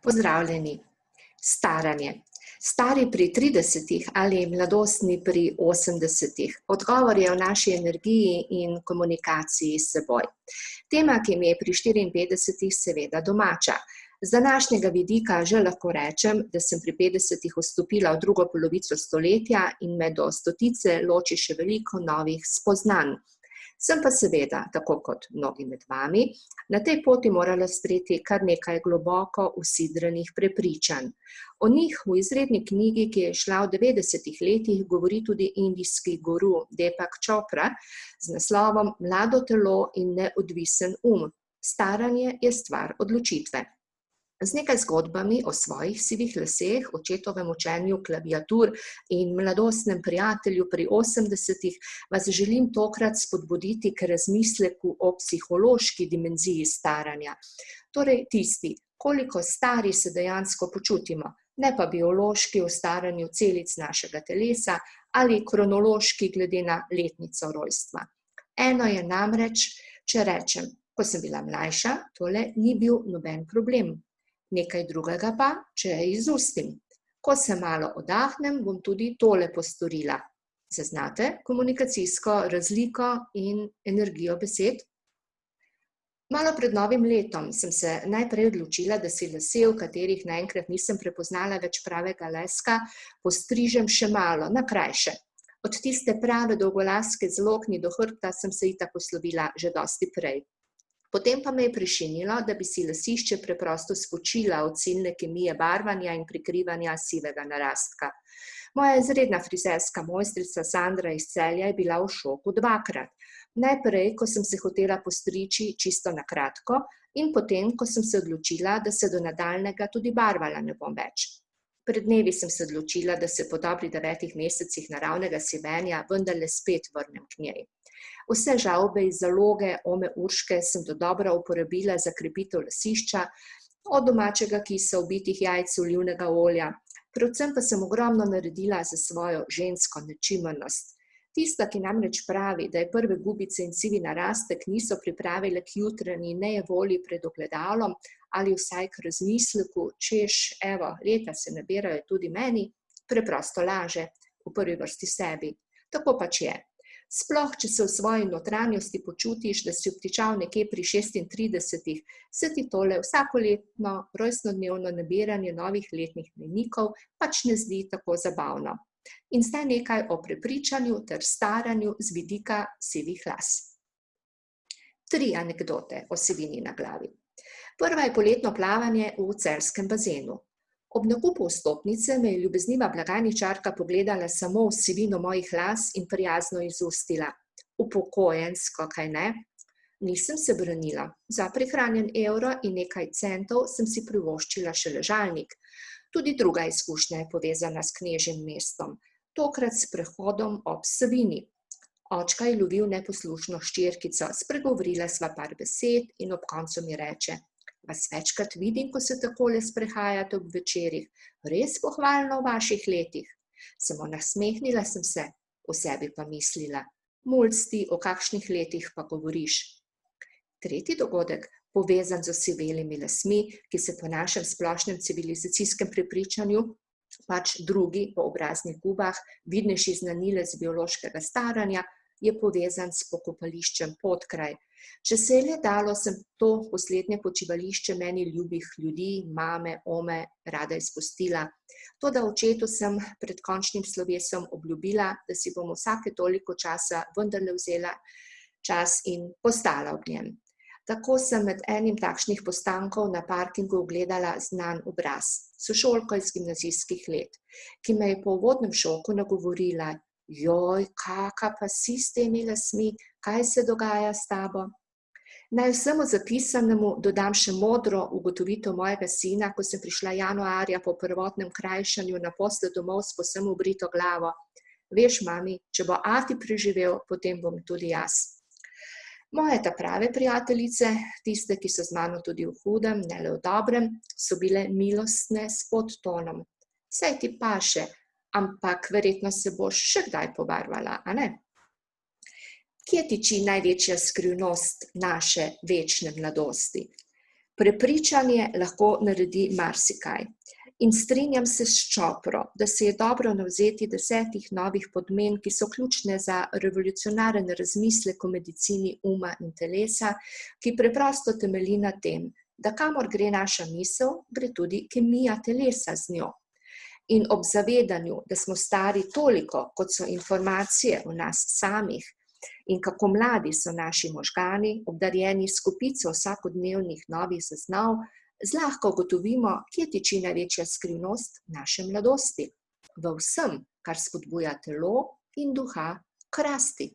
Pozdravljeni. Staranje. Stari pri 30 ali mladostni pri 80. Odgovor je v naši energiji in komunikaciji s seboj. Tema, ki mi je pri 54 seveda domača. Z današnjega vidika že lahko rečem, da sem pri 50 vstopila v drugo polovico stoletja in me do stotice loči še veliko novih spoznanj. Sem pa seveda, tako kot mnogi med vami, na tej poti morala sprejeti kar nekaj globoko usidranih prepričanj. O njih v izredni knjigi, ki je šla v 90 letih, govori tudi indijski guru Deepak Chopra z naslovom Mlado telo in neodvisen Staranje je stvar odločitve. Z nekaj zgodbami o svojih sivih laseh, očetovem učenju klaviatur in mladostnem prijatelju pri 80 vas želim tokrat spodbuditi k razmisleku o psihološki dimenziji staranja. Torej tisti, koliko stari se dejansko počutimo, ne pa biološki v staranju celic našega telesa ali kronološki glede na letnico rojstva. Eno je namreč, če rečem, ko sem bila mlajša, tole ni bil noben problem. Nekaj drugega pa, če izustim. Ko se malo oddahnem, bom tudi tole postorila. Zaznate komunikacijsko razliko in energijo besed? Malo pred novim letom sem se najprej odločila, da si lase, v katerih naenkrat nisem prepoznala več pravega leska, postrižem še malo, na krajše. Od tiste prave dolgolaske z lokni do hrbta sem se itak poslovila že dosti prej. Potem pa me je prešinilo, da bi si lasišče preprosto spočila od silne kemije barvanja in prikrivanja sivega narastka. Moja izredna frizerska mojstrica Sandra iz Celja je bila v šoku dvakrat. Najprej, ko sem se hotela postriči čisto na kratko, in potem, ko sem se odločila, da se do nadaljnega tudi barvala ne bom več. Pred dnevi sem se odločila, da se po dobrih 9 mesecih naravnega semenja vendarle spet vrnem k njej. Vse žavbe iz zaloge Ome Urške sem dodobra uporabila za krepitev lasišča, od domačega kisa, ubitih jajc, olivnega olja. Predvsem pa sem ogromno naredila za svojo žensko nečimrnost. Tista, ki namreč pravi, da je prve gubice in sivi narastek niso pripravile k jutranji nejevolji pred ogledalom ali vsaj k razmisleku, češ, evo, leta se nabirajo tudi meni, preprosto laže, v prvi vrsti sebi. Tako pač je. Sploh, če se v svoji notranjosti počutiš, da si obtičal nekje pri 36, se ti tole vsakoletno rojstnodnevno nabiranje novih letnih mejnikov pač ne zdi tako zabavno. In zdaj nekaj o prepričanju ter staranju z vidika sivih las. 3 anekdote o sivini na glavi. Prva je poletno plavanje v celjskem bazenu. Ob nakupu vstopnice me je ljubezniva blagajničarka pogledala samo v sivino mojih las in prijazno izustila. Upokojensko, kaj ne? Nisem se branila. Za prihranjen evro in nekaj centov sem si privoščila še ležalnik. Tudi druga izkušnja je povezana s knežjim mestom. Tokrat s prehodom ob Savinji. Očka je lovil neposlušno hčerkico, spregovorila sva par besed in ob koncu mi reče: Vas večkrat vidim, ko se takole sprehajate ob večerih, res pohvalno v vaših letih. Samo nasmehnila sem se, v sebi pa mislila, mulci, o kakšnih letih pa govoriš. Tretji dogodek, povezan z osivelimi lasmi, ki se po našem splošnem civilizacijskem prepričanju, pač drugi po obraznih gubah, vidnejši znanilec biološkega staranja, je povezan s pokopališčem Podkraj. Če se je le dalo, sem to poslednje počivališče meni ljubih ljudi, mame, ome, rada izpustila. Toda očetu sem pred končnim slovesom obljubila, da si bom vsake toliko časa vendarle vzela čas in postala ob njem. Tako sem med enim takšnih postankov na parkingu ogledala znan obraz, sošolko iz gimnazijskih let, ki me je po uvodnem šoku nagovorila: Joj, kaka pa si s temi lasmi, kaj se dogaja s tabo? Naj vsemu zapisanemu dodam še modro ugotovitev mojega sina, ko sem prišla januarja po prvotnem krajšanju na posteljo domov s povsem obrito glavo. Veš, mami, če bo ati preživel, potem bom tudi jaz. Moje ta prave prijateljice, tiste, ki so z mano tudi v hudem, ne le v dobrem, so bile milostne s podtonom. Saj ti paše, ampak verjetno se boš še kdaj pobarvala, a ne? Kje tiči največja skrivnost naše večne mladosti? Prepričanje lahko naredi marsikaj. In strinjam se s Čopro, da se je dobro navzeti 10 novih podmen, ki so ključne za revolucionaren razmislek o medicini uma in telesa, ki preprosto temelji na tem, da kamor gre naša misel, gre tudi kemija telesa z njo. In ob zavedanju, da smo stari toliko, kot so informacije o nas samih, in kako mladi so naši možgani, obdarjeni s kopico vsakodnevnih novih zaznav, zlahka ugotovimo, kje tiči največja skrivnost naše mladosti. V vsem, kar spodbuja telo in duha k rasti.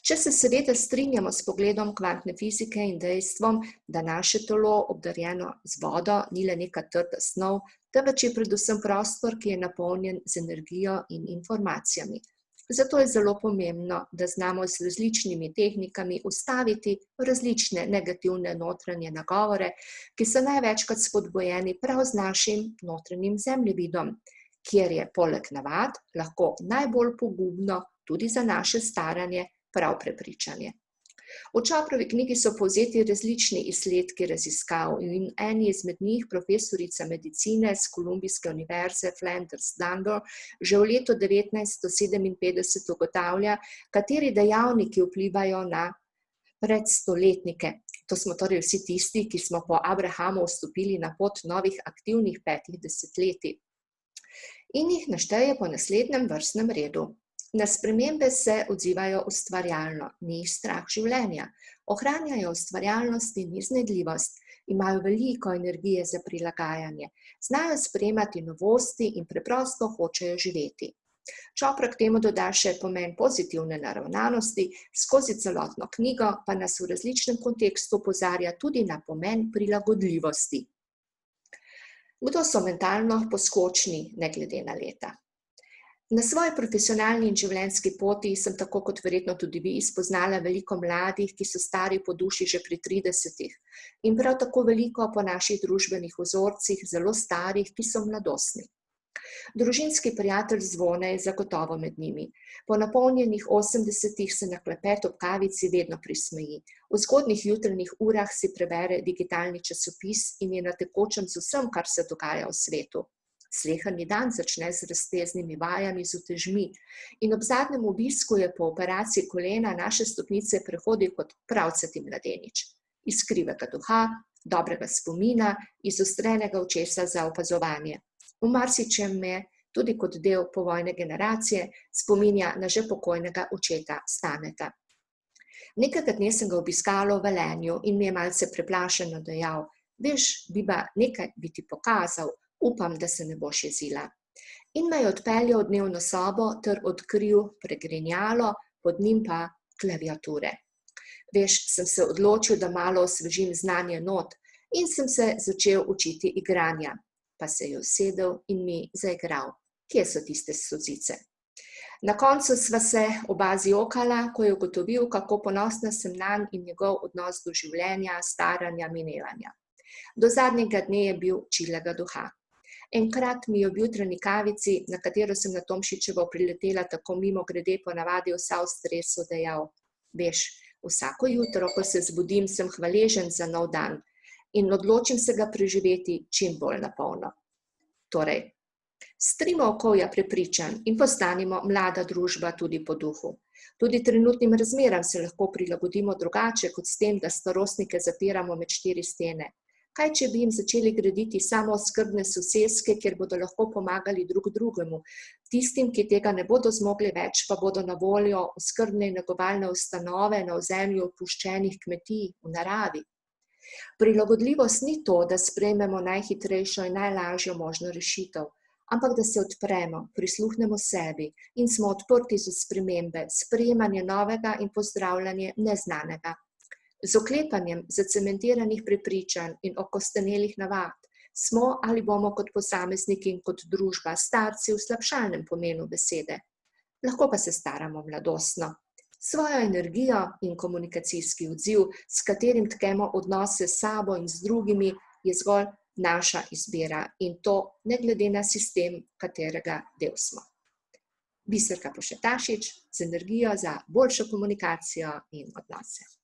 Če se seveda strinjamo s pogledom kvantne fizike in dejstvom, da naše telo, obdarjeno z vodo, ni le neka trda snov, temveč je predvsem prostor, ki je napolnjen z energijo in informacijami. Zato je zelo pomembno, da znamo z različnimi tehnikami ustaviti različne negativne notranje nagovore, ki so največkrat spodbujeni prav z našim notranjim zemljevidom, kjer je poleg navad lahko najbolj pogubno tudi za naše staranje prav prepričanje. V Čoprovi knjigi so povzeti različni izsledki raziskav in eni izmed njih, profesorica medicine z Kolumbijske univerze Flinders Dunbar, že v letu 1957 ugotavlja, kateri dejavniki vplivajo na predstoletnike. To smo torej vsi tisti, ki smo po Abrahamu vstopili na pot novih aktivnih 5 desetletij. In jih našteje po naslednjem vrstnem redu. Na spremembe se odzivajo ustvarjalno, ni jih strah življenja, ohranjajo ustvarjalnost in iznajdljivost, imajo veliko energije za prilagajanje, znajo sprejemati novosti in preprosto hočejo živeti. Čopra k temu doda še pomen pozitivne naravnanosti, skozi celotno knjigo pa nas v različnem kontekstu opozarja tudi na pomen prilagodljivosti. Kdo so mentalno poskočni, ne glede na leta? Na svoji profesionalni in življenjski poti sem tako kot verjetno tudi vi spoznala veliko mladih, ki so stari po duši že pri 30, in prav tako veliko po naših družbenih vzorcih zelo starih, ki so mladostni. Družinski prijatelj Zvone je zagotovo med njimi. Po napolnjenih 80 se na klepet ob kavici vedno prismeji. V zgodnjih jutranjih urah si prebere digitalni časopis in je na tekočem z vsem, kar se dogaja v svetu. Sleherni dan začne z razteznimi vajami z utežmi in ob zadnjem obisku je po operaciji kolena naše stopnice prehodil kot pravcati mladenič. Iz krivega duha, dobrega spomina, izostrenega očesa za opazovanje. V marsičem me, tudi kot del povojne generacije, spominja na že pokojnega očeta Staneta. Nekega dne sem ga obiskala v Velenju in mi je malce preplašeno dejal: "Veš, Biba, nekaj bi ti pokazal, upam, da se ne boš jezila." In me je odpeljal v dnevno sobo ter odkril pregrinjalo, pod njim pa klaviature. Veš, sem se odločil, da malo osvežim znanje not in sem se začel učiti igranja. Pa se je usedel in mi zaigral. Kje so tiste solzice? Na koncu sva se oba zjokala, ko je ugotovil, kako ponosna sem nanj in njegov odnos do življenja, staranja, minevanja. Do zadnjega dne je bil čilega duha. Enkrat mi je ob jutranji kavici, na katero sem na Tomšičevo priletela tako mimogrede po navadi vsa v stresu, dejal: "Veš, vsako jutro, ko se zbudim, sem hvaležen za nov dan in odločim se ga preživeti čim bolj na polno." Torej, strimo okovja prepričanj in postanimo mlada družba tudi po duhu. Tudi trenutnim razmeram se lahko prilagodimo drugače, kot s tem, da starostnike zapiramo med 4 stene. Kaj, če bi jim začeli graditi samooskrbne soseske, kjer bodo lahko pomagali drug drugemu? Tistim, ki tega ne bodo zmogli več, pa bodo na voljo oskrbne in negovalne ustanove na ozemlju opuščenih kmetij v naravi. Prilagodljivost ni to, da sprejmemo najhitrejšo in najlažjo možno rešitev, ampak da se odpremo, prisluhnemo sebi in smo odprti za spremembe, sprejemanje novega in pozdravljanje neznanega. Z oklepanjem zacementiranih prepričanj in okostenelih navad smo ali bomo kot posamezniki in kot družba starci v slabšalnem pomenu besede. Lahko pa se staramo mladostno. Svojo energijo in komunikacijski odziv, s katerim tkemo odnose s sabo in z drugimi, je zgolj naša izbira in to ne glede na sistem, katerega del smo. Biserka Pošetašič z energijo za boljšo komunikacijo in odnose.